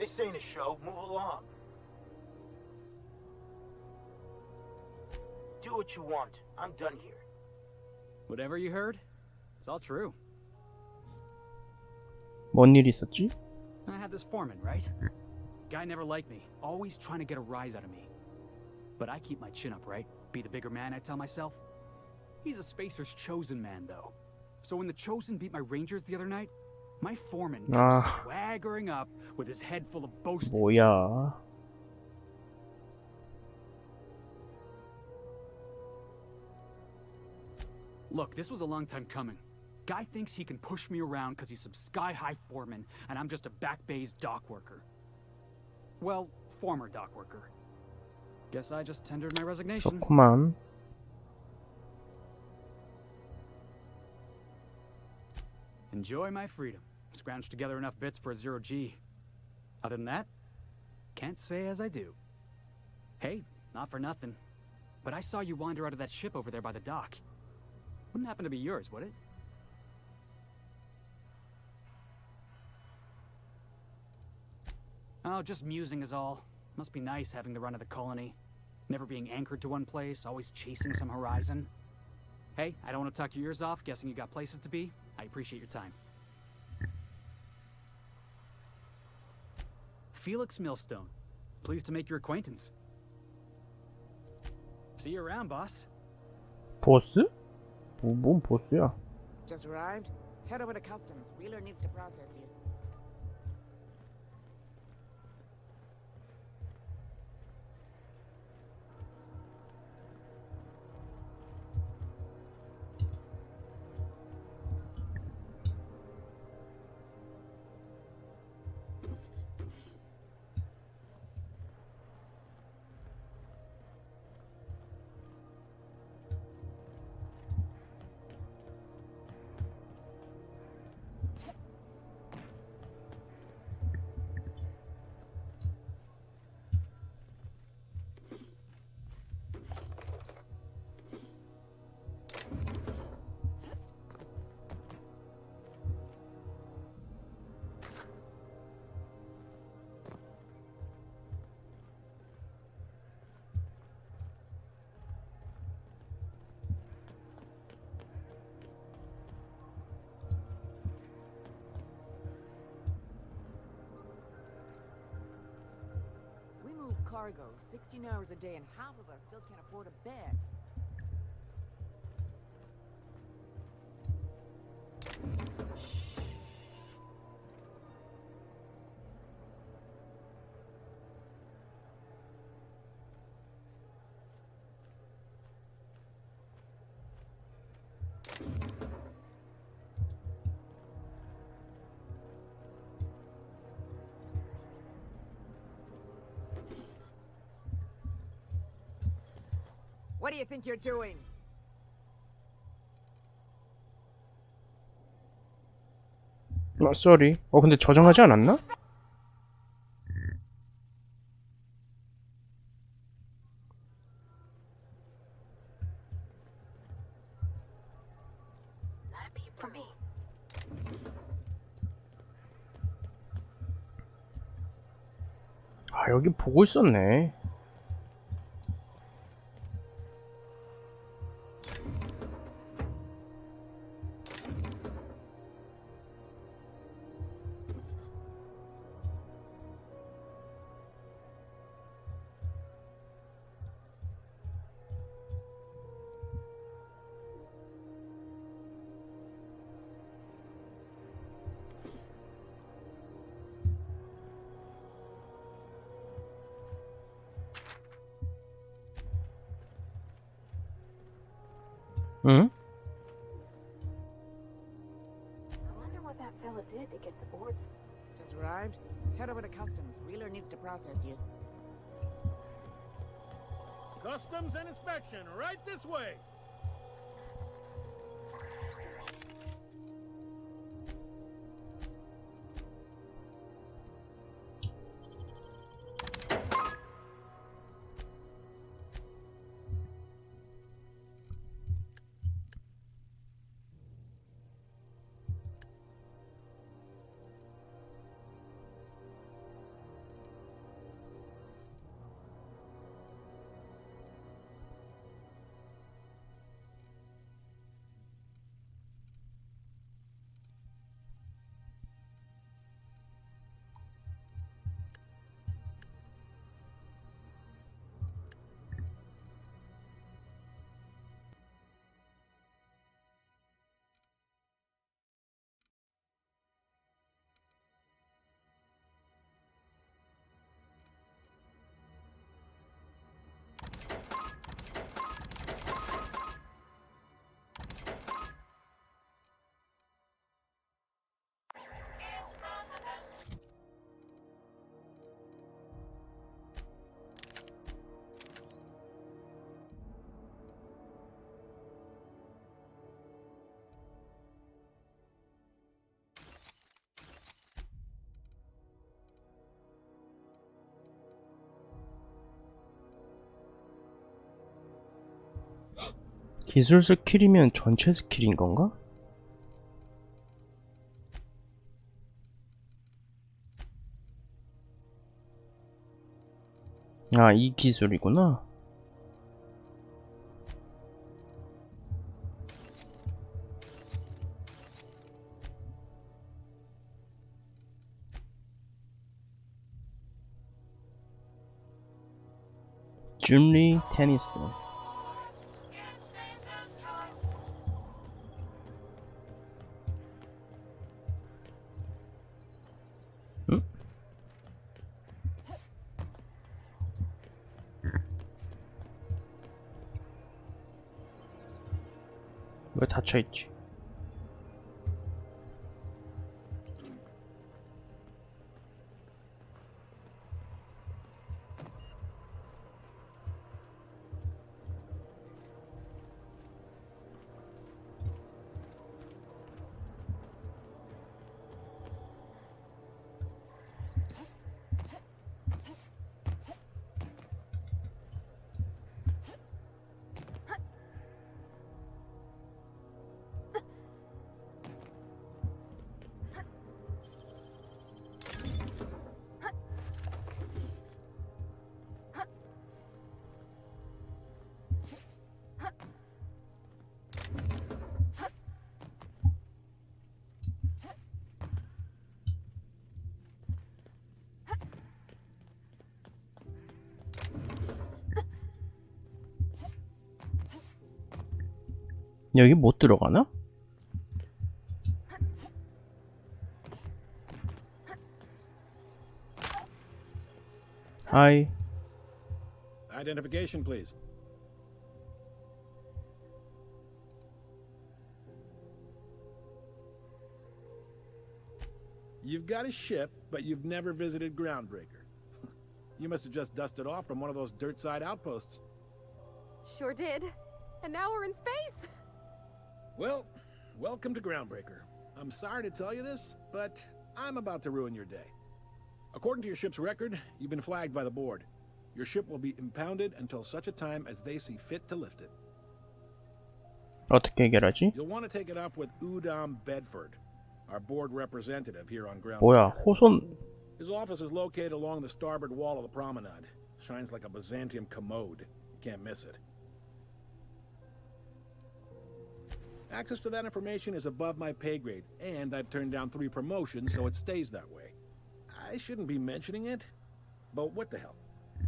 This ain't a show. Move along. Do what you want. I'm done here. Whatever you heard, it's all true. 뭔 일 있었지? I had this foreman, right? Guy never liked me, always trying to get a rise out of me. But I keep my chin up, right? Be the bigger man, I tell myself. He's a Spacer's chosen man, though. So when the Chosen beat my Rangers the other night, my foreman comes swaggering up with his head full of boasting. 뭐야? Look, this was a long time coming. Guy thinks he can push me around because he's some sky-high foreman, and I'm just a back bay's dock worker. Well, former dock worker. Guess I just tendered my resignation. 좋구만. Enjoy my freedom. Scrounged together enough bits for a 0G. Other than that, can't say as I do. Hey, not for nothing, but I saw you wander out of that ship over there by the dock. Wouldn't happen to be yours, would it? Oh, just musing is all. Must be nice having the run of the colony. Never being anchored to one place, always chasing some horizon. Hey, I don't want to talk your ears off, guessing you got places to be. I appreciate your time. Felix Millstone. Pleased to make your acquaintance. See you around, boss. 보스? 뭔 보스야? Just arrived? Head over to customs. Wheeler needs to process you. Cargo, 16 hours a day, and half of us still can't afford a bed. What do you think you're doing? 쏘리. 근데 저장하지 않았나? 아, 여기 보고 있었네. 응? I wonder what that fella did to get the boards. Just arrived? Head over to customs. Wheeler needs to process you. Customs and inspection, right this way. 기술 스킬이면 전체 스킬인 건가? 아, 이 기술이구나. 준리 테니스. 응? 왜 닫혀있지? 여기 못 들어가나? 하이. Identification, please. You've got a ship, but you've never visited Groundbreaker. You must have just dusted off from one of those dirt-side outposts. Sure did. And now we're in space. Well, welcome to Groundbreaker. I'm sorry to tell you this, but I'm about to ruin your day. According to your ship's record, you've been flagged by the board. Your ship will be impounded until such a time as they see fit to lift it. 어떻게 해결하지? You'll want to take it up with Udom Bedford, our board representative here on Groundbreaker. 뭐야, 호손. His office is located along the starboard wall of the promenade. Shines like a Byzantium commode. You can't miss it. Access to that information is above my pay grade, and I've turned down 3 promotions, so it stays that way. I shouldn't be mentioning it, but what the hell?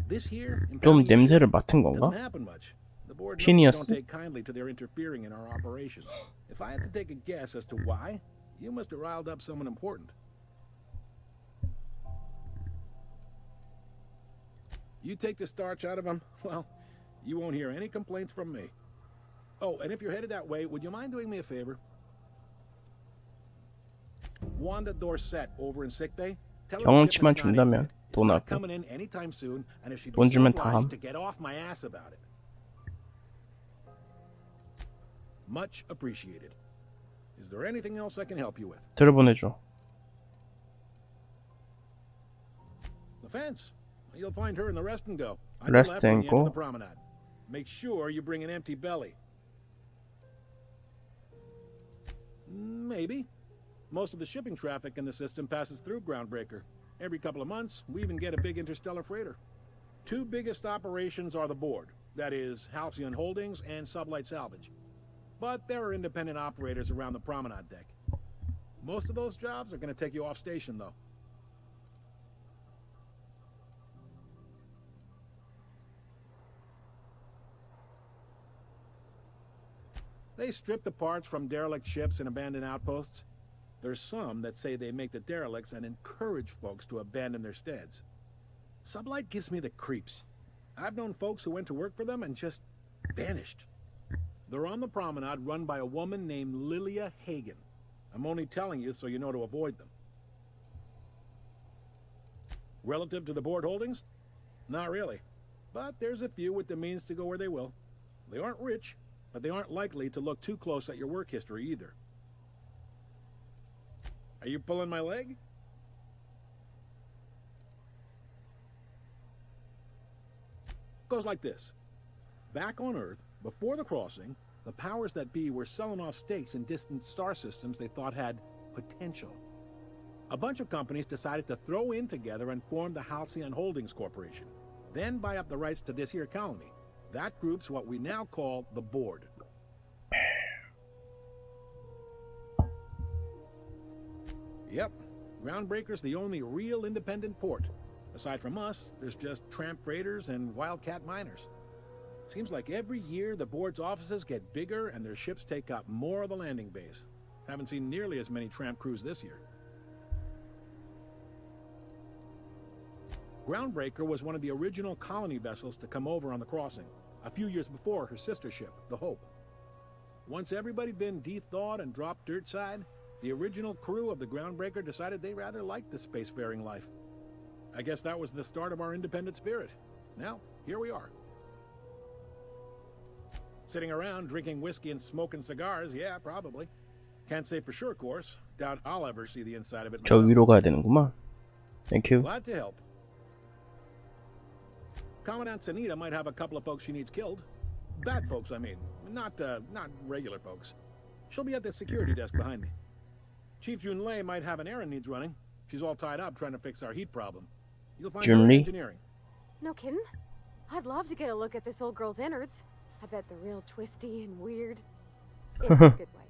This here 좀 impounding your 냄새를 ship 맡은 건가? doesn't happen much. The board knows Phineas? don't take kindly to their interfering in our operations. If I had to take a guess as to why, you must have riled up someone important. You take the starch out of them, well, you won't hear any complaints from me. Oh, and if you're headed that way, would you mind doing me a favor? Wanda Dorset over in sickbay. Tell her the ship 경험치만 is not in 준다면 yet. It's 돈 not 아껴. coming in anytime soon, and if she'd 돈 be so 주면 다 obliged 함. to get off my ass about it. Much appreciated. Is there anything else I can help you with? 들어보내줘. The fence. You'll find her in the rest and go. On your Rest left when and you enter go. the promenade. Make sure you bring an empty belly. Maybe. Most of the shipping traffic in the system passes through Groundbreaker. Every couple of months, we even get a big interstellar freighter. 2 biggest operations are the board. That is, Halcyon Holdings and Sublight Salvage. But there are independent operators around the promenade deck. Most of those jobs are going to take you off station, though. They strip the parts from derelict ships and abandoned outposts. There's some that say they make the derelicts and encourage folks to abandon their steads. Sublight gives me the creeps. I've known folks who went to work for them and just vanished. They're on the promenade run by a woman named Lilia Hagen. I'm only telling you so you know to avoid them. Relative to the board holdings? Not really. But there's a few with the means to go where they will. They aren't rich, but they aren't likely to look too close at your work history either. Are you pulling my leg? Goes like this. Back on Earth, before the crossing, the powers that be were selling off stakes in distant star systems they thought had potential. A bunch of companies decided to throw in together and form the Halcyon Holdings Corporation, then buy up the rights to this here colony. That group's what we now call the Board. Yep, Groundbreaker's the only real independent port. Aside from us, there's just tramp freighters and wildcat miners. Seems like every year the Board's offices get bigger and their ships take up more of the landing base. Haven't seen nearly as many tramp crews this year. Groundbreaker was one of the original colony vessels to come over on the crossing, a few years before her sister ship, the Hope. Once everybody'd been de-thawed and dropped dirt side, the original crew of the Groundbreaker decided they rather liked the spacefaring life. I guess that was the start of our independent spirit. Now, here we are. Sitting around drinking whiskey and smoking cigars, yeah, probably. Can't say for sure, of course. Doubt I'll ever see the inside of it 저 myself. 위로 가야 되는구만. Thank you. Glad to help. Commandant Sanita might have a couple of folks she needs killed. Bad folks, I mean. Not regular folks. She'll be at the security desk behind me. Chief Junlei might have an errand needs running. She's all tied up trying to fix our heat problem. You'll find her in Junlei? engineering. No kidding? I'd love to get a look at this old girl's innards. I bet they're real twisty and weird. In a good way.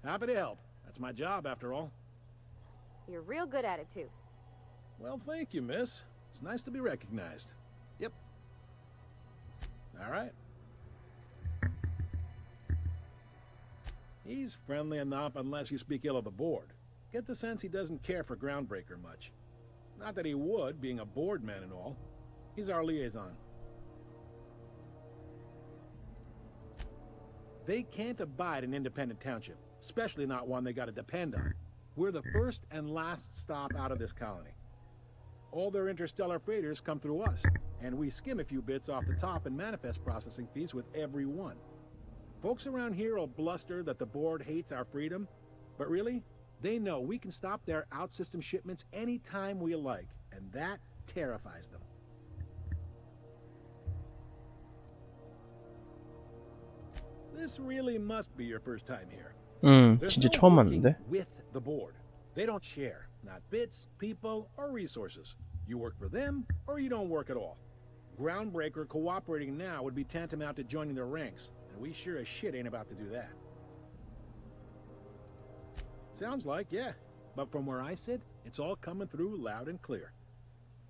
Happy to help. That's my job, after all. You're real good at it, too. Well, thank you, miss. It's nice to be recognized. Yep. All right. He's friendly enough unless you speak ill of the Board. Get the sense he doesn't care for Groundbreaker much. Not that he would, being a board man and all. He's our liaison. They can't abide an independent township, especially not one they gotta depend on. We're the first and last stop out of this colony. All their interstellar freighters come through us, and we skim a few bits off the top and manifest processing fees with every one. Folks around here will bluster that the Board hates our freedom, but really, they know we can stop their out-system shipments anytime we like, and that terrifies them. This really must be your first time here. There's 진짜 no 처음 working 왔는데. with the Board. They don't share, not bits, people, or resources. You work for them, or you don't work at all. Groundbreaker cooperating now would be tantamount to joining their ranks, and we sure as shit ain't about to do that. Sounds like, yeah. But from where I sit, it's all coming through loud and clear.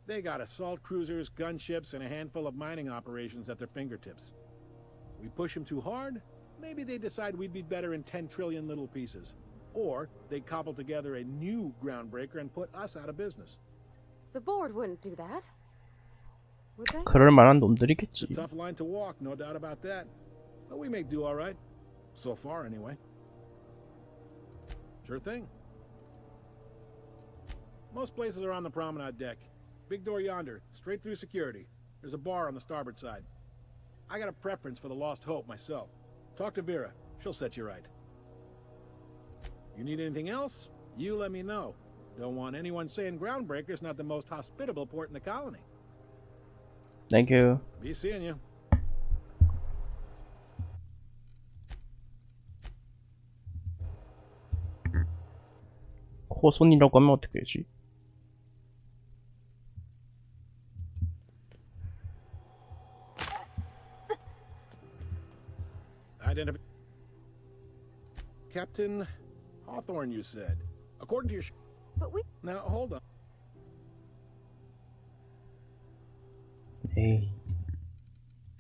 They got assault cruisers, gunships, and a handful of mining operations at their fingertips. We push them too hard, maybe they decide we'd be better in 10 trillion little pieces. Or they cobble together a new Groundbreaker and put us out of business. The Board wouldn't do that. Would they? 그럴 만한 It's a 놈들이겠지. tough line to walk, no doubt about that. But we make do all right. So far, anyway. Sure thing. Most places are on the promenade deck. Big door yonder, straight through security. There's a bar on the starboard side. I got a preference for the Lost Hope myself. Talk to Vera. She'll set you right. You need anything else? You let me know. Don't want anyone saying Groundbreaker's not the most hospitable port in the colony. Thank you. Be seeing you. 호손이라고 하면 어떻게 되지? Identify. Captain Hawthorne, you said. According to your. But we... Now, hold on. 에이,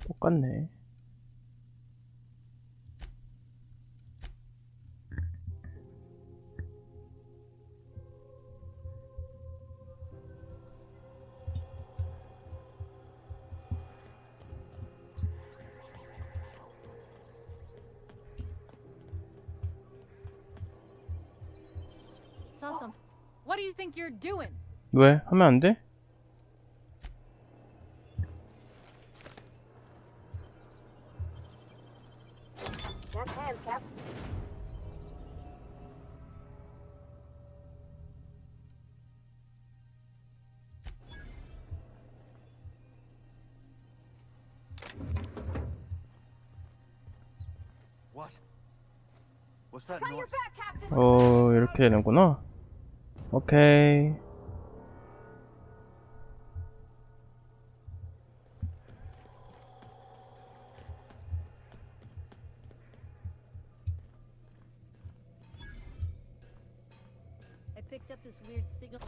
똑같네. Sansum, what do you think you're doing? 왜? 하면 안 돼? That's hands, Cap. What? What's that Got your noise? back, Captain. 이렇게 되는구나. 오케이. I picked up this weird signal.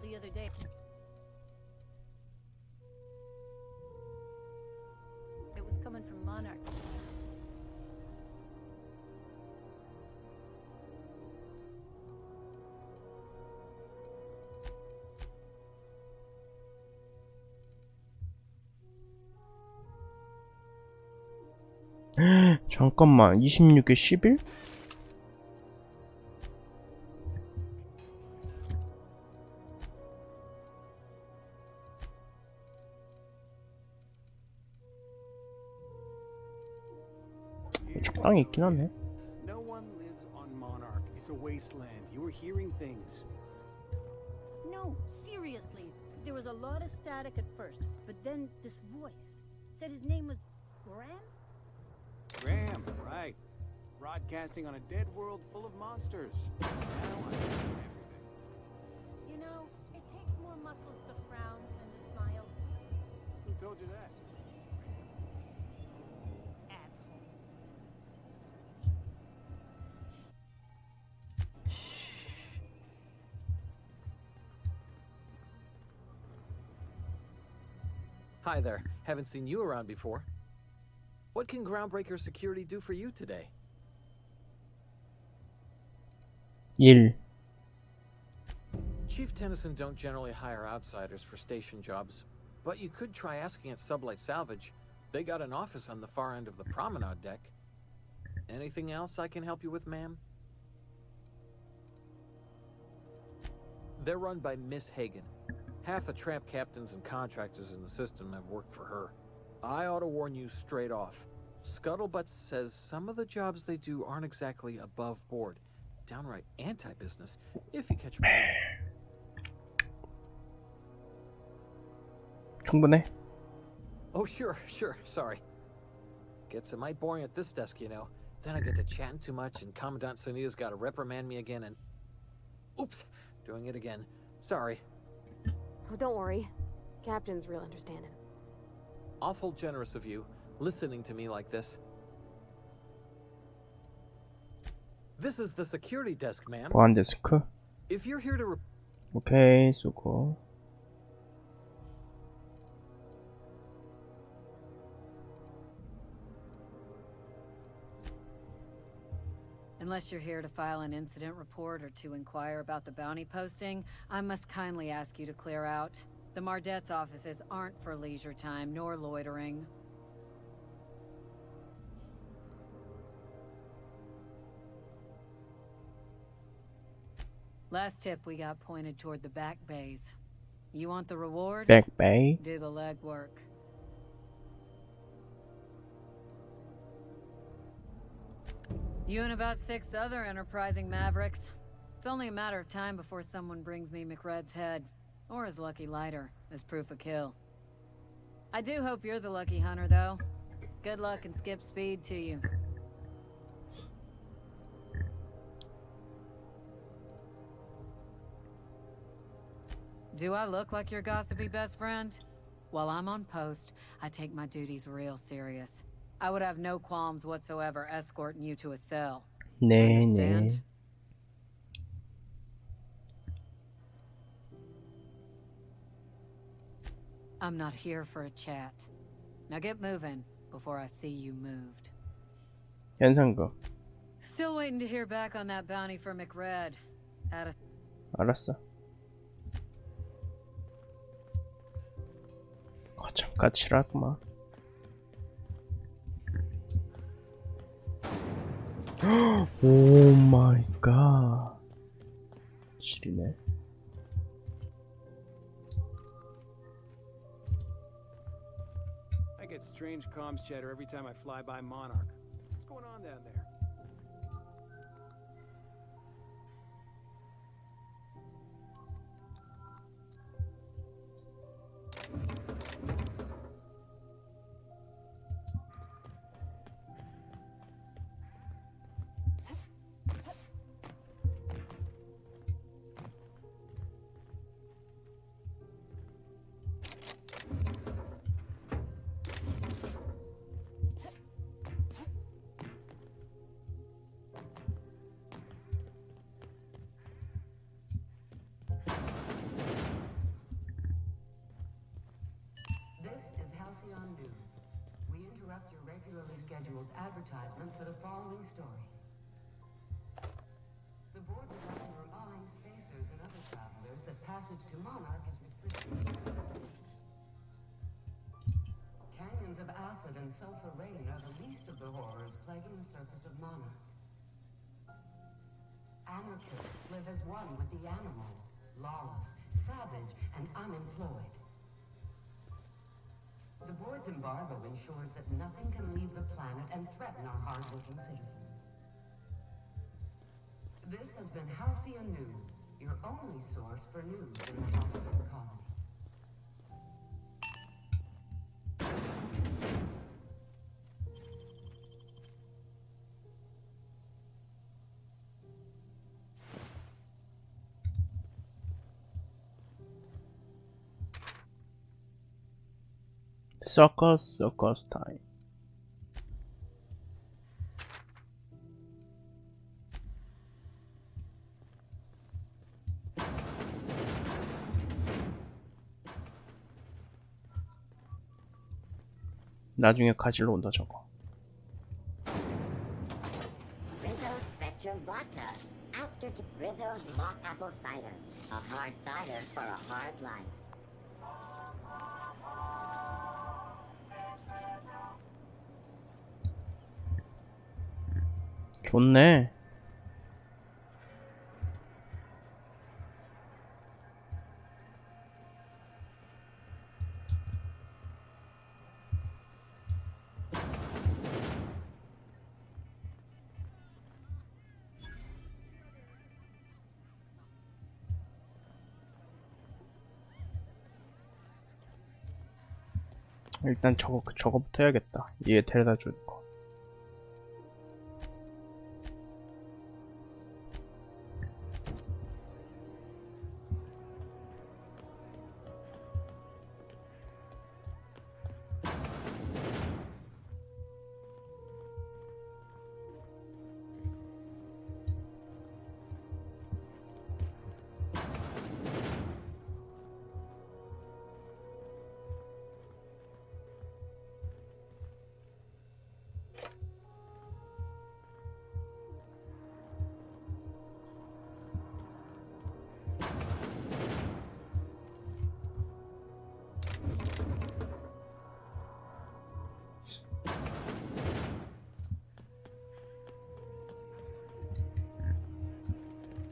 The other day. It was coming from Monarch. 잠깐만, 26에 11? 적당히 있긴 하네. No one lives on Monarch. It's a wasteland. You were hearing things. No, seriously. There was a lot of static at first, but then this voice said his name was Graham? Graham, right. Broadcasting on a dead world full of monsters. Now I understand everything. You know, it takes more muscles to frown than to smile. Who told you that? Asshole. Hi there. Haven't seen you around before. What can Groundbreaker Security do for you today? 1. Chief Tennyson don't generally hire outsiders for station jobs, but you could try asking at Sublight Salvage. They got an office on the far end of the promenade deck. Anything else I can help you with, ma'am? They're run by Miss Hagen. Half the tramp captains and contractors in the system have worked for her. I ought to warn you straight off. Scuttlebutt says some of the jobs they do aren't exactly above board. Downright anti-business, if you catch my meaning. 충분해. Oh, sure, sorry. Gets a mite boring at this desk, you know. Then I get to chatting too much and Commandant Sonia's gotta reprimand me again and... Oops, doing it again. Sorry. Oh, don't worry. Captain's real understanding. Awful generous of you, listening to me like this. This is the security desk, ma'am. 보안 데스크. If you're here to... 오케이, 수고. Unless you're here to file an incident report or to inquire about the bounty posting, I must kindly ask you to clear out. The Mardet's offices aren't for leisure time nor loitering. Last tip we got pointed toward the back bays. You want the reward? Back bay. Do the legwork. You and about 6 other enterprising mavericks. It's only a matter of time before someone brings me McRed's head, or his lucky lighter, as proof of kill. I do hope you're the lucky hunter, though. Good luck and skip speed to you. Do I look like your gossipy best friend? While I'm on post, I take my duties real serious. I would have no qualms whatsoever escorting you to a cell. 네, Understand? 네. I'm not here for a chat. Now get moving before I see you moved. 현상금. Still waiting to hear back on that bounty for McRed. 알았어. 거참 까칠하구만. 오 마이 갓. 지리네. I get strange comms chatter every time I fly by Monarch. What's going on down there? scheduled advertisement for the following story. The board would like to remind spacers and other travelers that passage to Monarch is restricted. Canyons of acid and sulfur rain are the least of the horrors plaguing the surface of Monarch. Anarchists live as one with the animals, lawless, savage, and unemployed. The board's embargo ensures that nothing can leave the planet and threaten our hard-working citizens. This has been Halcyon News, your only source for news in the Halcyon colony. 서커스 타임. 나중에 가지러 온다 저거. Rizzo's Spectrum Vodka. After Rizzo's Mock Apple Cider. A hard cider for a hard life. 좋네. 일단 저거부터 해야겠다. 얘 데려다 줄 거.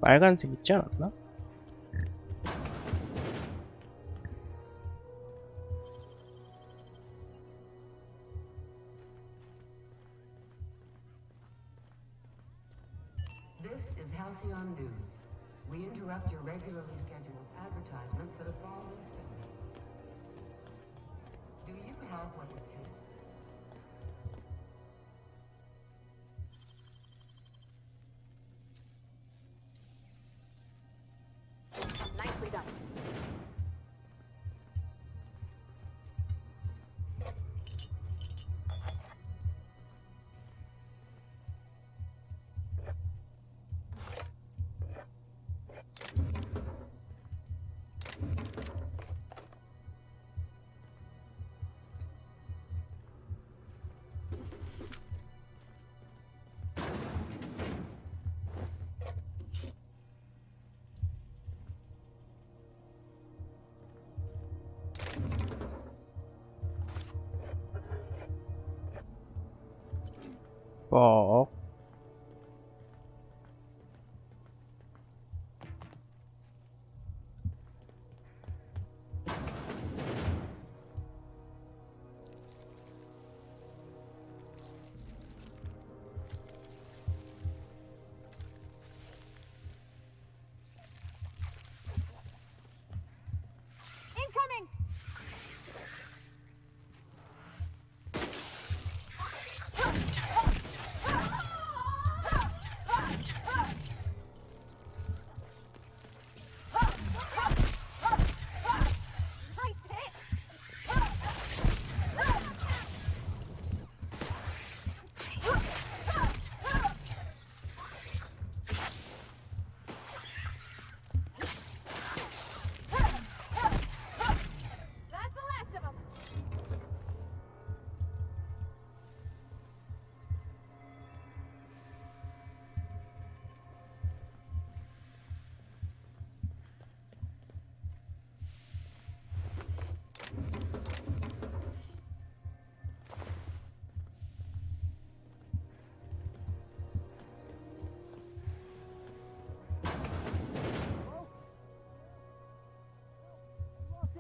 빨간색 있지 않았나? This is Halcyon News. We interrupt your regularly scheduled advertisement for the following story. Do you have what it takes? Nicely done. 뻑. Incoming!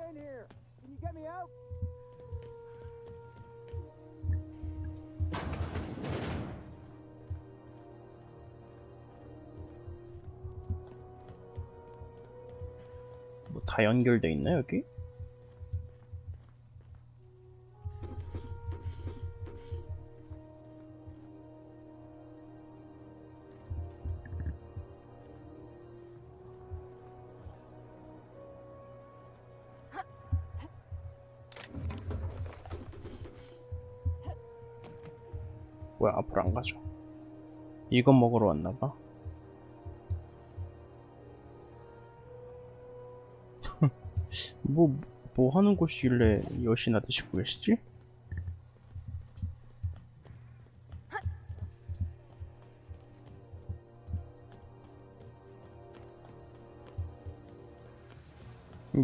in here. Can you get me out? 뭐 다 연결돼 있나 여기? 뭐야 앞으로 안 가죠? 이거 먹으러 왔나봐. 뭐 하는 곳이길래 여신아 드시고 계시지?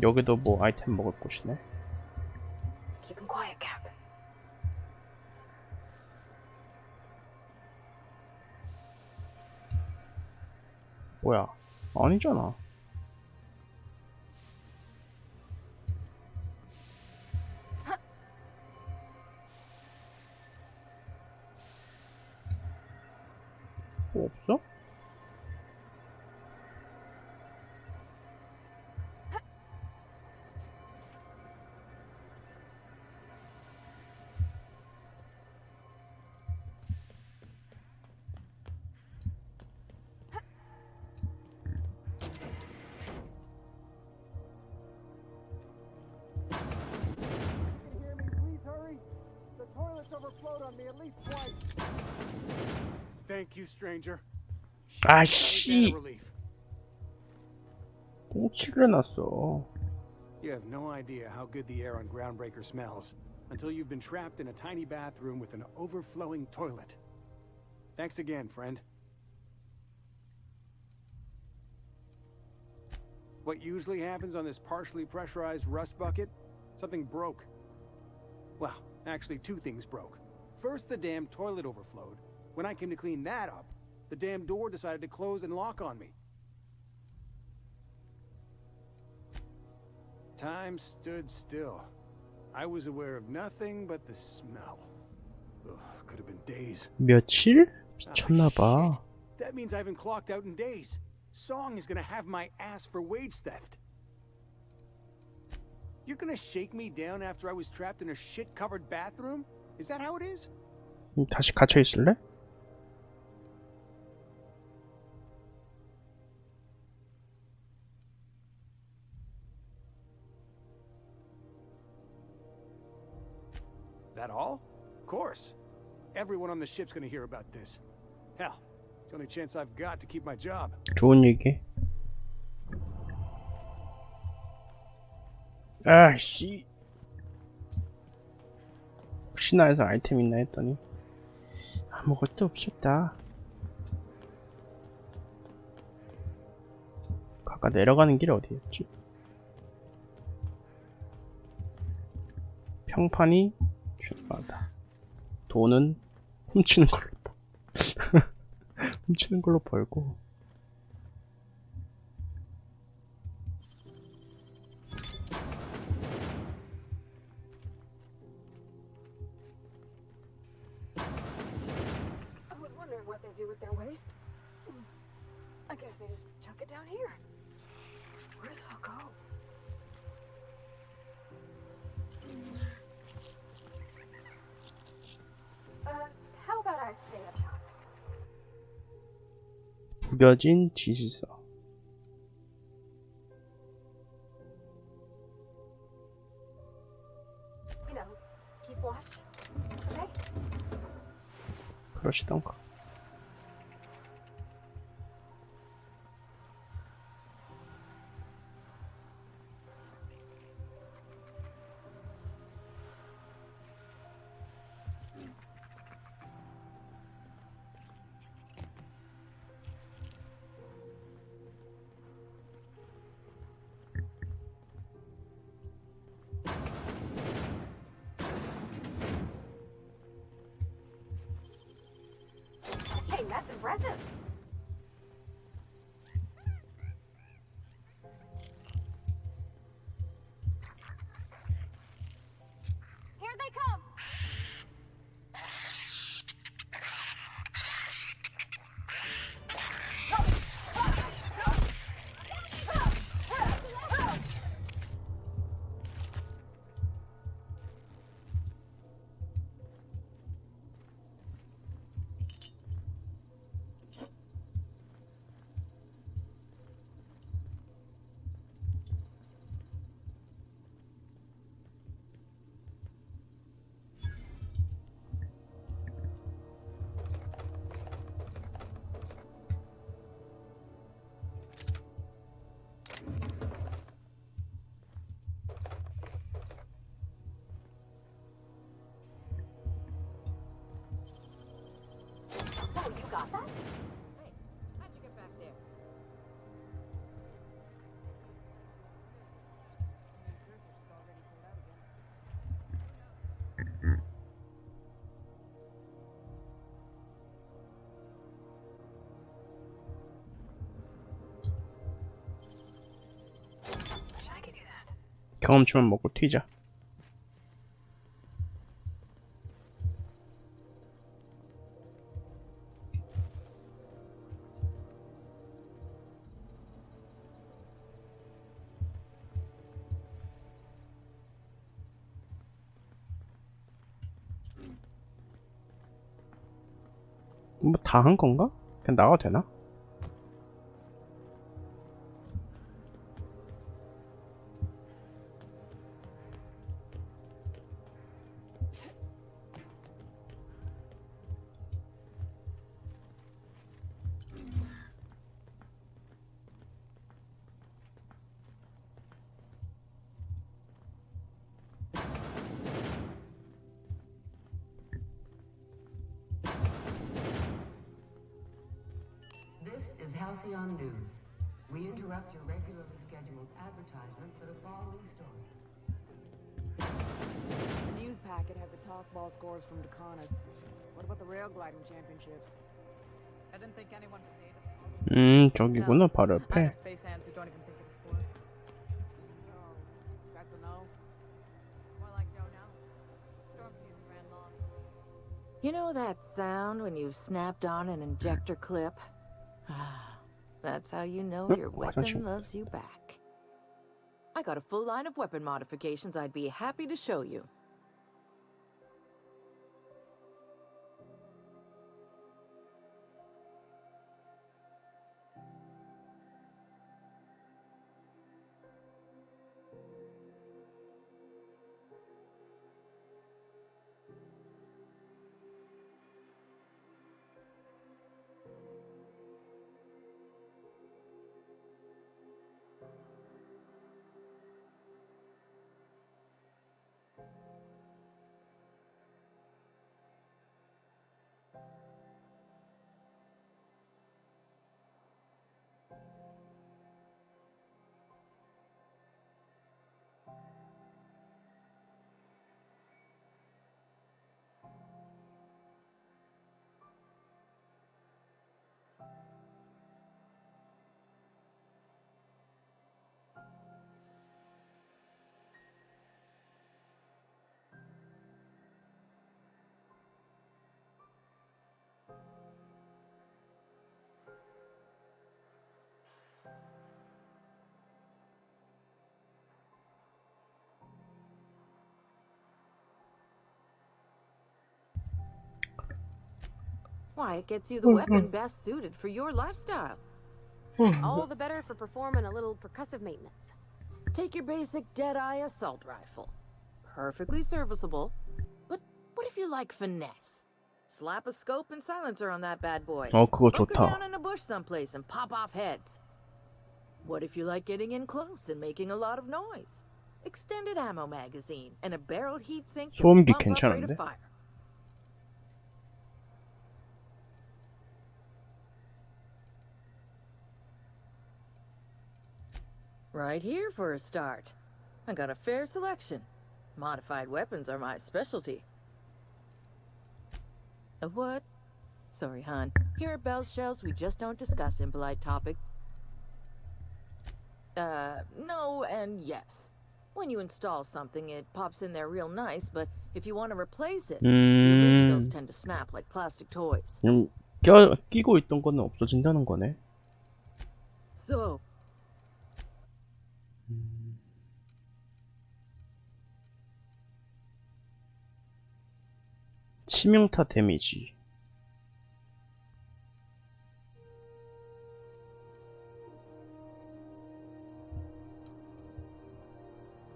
여기도 뭐 아이템 먹을 곳이네. Keep him quiet, Cap. 뭐야? 아니잖아. 뭐 없어? Hear me, please hurry. The toilets overflowed on me at least twice. Thank you, stranger. 아, Ain't 씨. that a relief? 꽁치를 해놨어. You have no idea how good the air on Groundbreaker smells until you've been trapped in a tiny bathroom with an overflowing toilet. Thanks again, friend. What usually happens on this partially pressurized rust bucket? Something broke. Well, actually, two things broke. First, the damn toilet overflowed. When I came to clean that up, the damn door decided to close and lock on me. Time stood still. I was aware of nothing but the smell. Ugh, could have been days. 며칠? Ah, 미쳤나봐. shit. That means I haven't clocked out in days. Song is gonna have my ass for wage theft. You're gonna shake me down after I was trapped in a shit-covered bathroom? Is that how it is? 다시 갇혀 있을래? That all? Of course. Everyone on the ship's gonna hear about this. Hell, it's the only chance I've got to keep my job. 좋은 얘기. 아씨. 혹시나 해서 아이템 있나 했더니 아무것도 없었다. 아까 내려가는 길이 어디였지? 평판이 중요하다. 돈은 훔치는 걸로 훔치는 걸로 벌고. I was wondering what they do with their waste. I guess they just chuck it down here. Where does it all go? How about I stay up top? 구겨진 지시서. You know, keep watch. Okay? 그러시던가. Hey, that's impressive. got that? Hey, how'd you get back there? 경험치만 먹고 튀자. 뭐 다 한 건가? 그냥 나가도 되나? This is Halcyon News. We interrupt your regularly scheduled advertisement for the following story. The news packet had the tossball scores from Dakonis. What about the rail gliding championships? I didn't think anyone would date us. 저기구나, 바로 I know 옆에. space hands who don't even think of the sport. So, that's a no? More like don't know. Storm season ran long. You know that sound when you've snapped on an injector clip? That's how you know your weapon loves you back. I got a full line of weapon modifications I'd be happy to show you. Why, it gets you the weapon best suited for your lifestyle. All the better for performing a little percussive maintenance. Take your basic Deadeye assault rifle. Perfectly serviceable. But what if you like finesse? Slap a scope and silencer on that bad boy. 그거 Bunker 좋다. down in a bush someplace and pop off heads. What if you like getting in close and making a lot of noise? Extended ammo magazine and a barrel heatsink to 소음기 bump up rate 괜찮은데? of fire. Right here for a start. I got a fair selection. Modified weapons are my specialty. A what? Sorry, hon. Here at Bell's Shells, we just don't discuss impolite topic. No and yes. When you install something, it pops in there real nice, but if you want to replace it, the originals tend to snap like plastic toys. 끼고 있던 거는 없어진다는 거네. So, 치명타 데미지.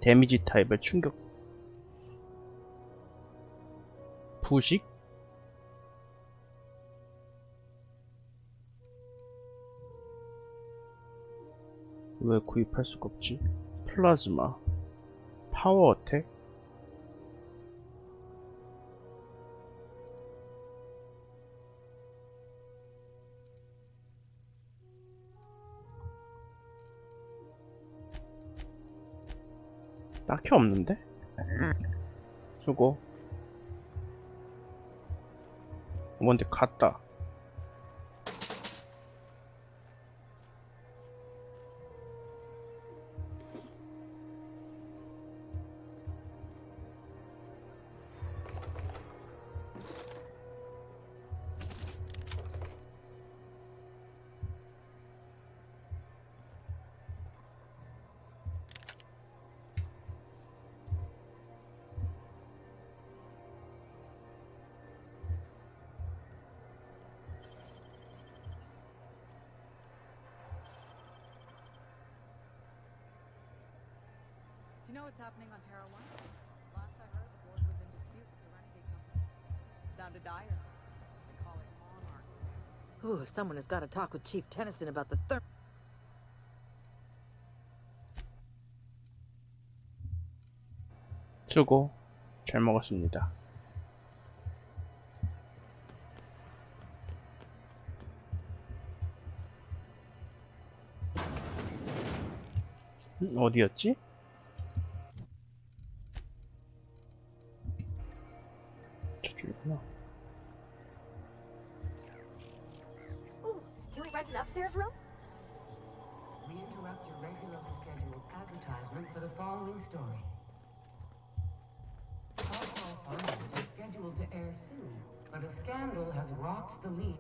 데미지 타입의 충격. 부식? 왜 구입할 수가 없지? 플라즈마. 파워 어택? 딱히 없는데? 수고. 뭔데 갔다. Do you know what's happening on Terra 1? Last I heard, the board was in dispute with the Renegade Company. Sounded dire. They call it Monarch. Ooh, someone has got to talk with Chief Tennyson about the 수고. 잘 먹었습니다. 어디였지? 저쪽이구나. Ooh, can we rent an upstairs room? We interrupt your regularly scheduled advertisement for the following story. Softball finals are scheduled to air soon, but a scandal has rocked the league.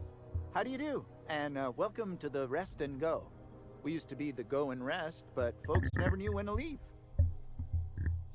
How do you do? And welcome to the Rest and Go. We used to be the Go and Rest, but folks never knew when to leave.